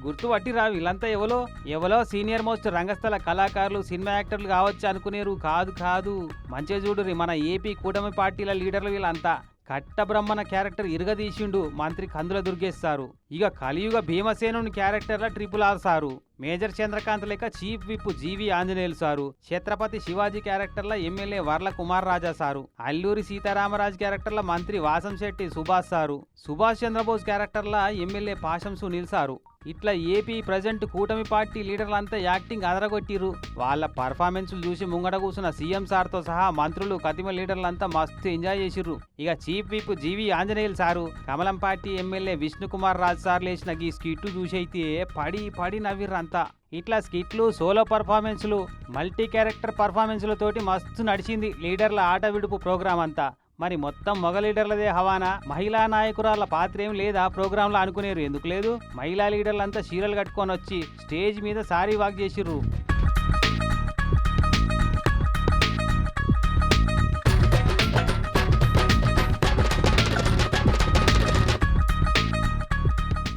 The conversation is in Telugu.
గుర్తుపట్టిరా వీళ్ళంతా ఎవలో ఎవలో సీనియర్ మోస్ట్ రంగస్థల కళాకారులు సినిమా యాక్టర్లు కావచ్చు అనుకునేరు. కాదు కాదు, మంచిగా చూడుర్రి మన ఏపీ కూటమి పార్టీల లీడర్లు వీళ్ళంతా. కట్టబ్రహ్మణ క్యారెక్టర్ ఇరగదీసిండు మంత్రి కందుల దుర్గేస్తారు. ఇక కలియుగ భీమసేనుని క్యారెక్టర్ల triple R sir. Major Chandrakanth లెక్క chief whip G V Anjaneyulu sir. Chhatrapati Shivaji క్యారెక్టర్ల ఎమ్మెల్యే వర్ల కుమార్ రాజా సారు. అల్లూరి సీతారామరాజు క్యారెక్టర్ల మంత్రి వాసంశెట్టి సుభాష్ సారు. సుభాష్ చంద్రబోస్ క్యారెక్టర్ల ఎమ్మెల్యే పాషం సునీల్ సారు. ఇట్లా ఏపీ ప్రజెంట్ కూటమి పార్టీ లీడర్లంతా యాక్టింగ్ అదరగొట్టిరు. వాళ్ళ పర్ఫార్మెన్స్లు చూసి ముంగట కూర్చున్న సీఎం సార్తో సహా మంత్రులు కతిమ లీడర్లంతా మస్తు ఎంజాయ్ చేసిర్రు. ఇక chief whip G V Anjaneyulu sir, కమలం party MLA Vishnukumar Raj sir లేచిన ఈ స్కిట్ చూసి అయితే పడి పడి నవ్విర్రంతా. ఇట్లా స్కిట్లు, సోలో పర్ఫార్మెన్స్లు, మల్టీ క్యారెక్టర్ పర్ఫార్మెన్స్లతోటి మస్తు నడిచింది లీడర్ల ఆట విడుపు ప్రోగ్రాం అంతా. మరి మొత్తం మగ లీడర్లదే హవానా, మహిళా నాయకురాల పాత్ర ఏం లేదా ప్రోగ్రాంలో అనుకునేరు. ఎందుకు లేదు, మహిళా లీడర్లంతా చీరలు కట్టుకొని వచ్చి స్టేజ్ మీద సారీ వాక్ చేసిర్రు.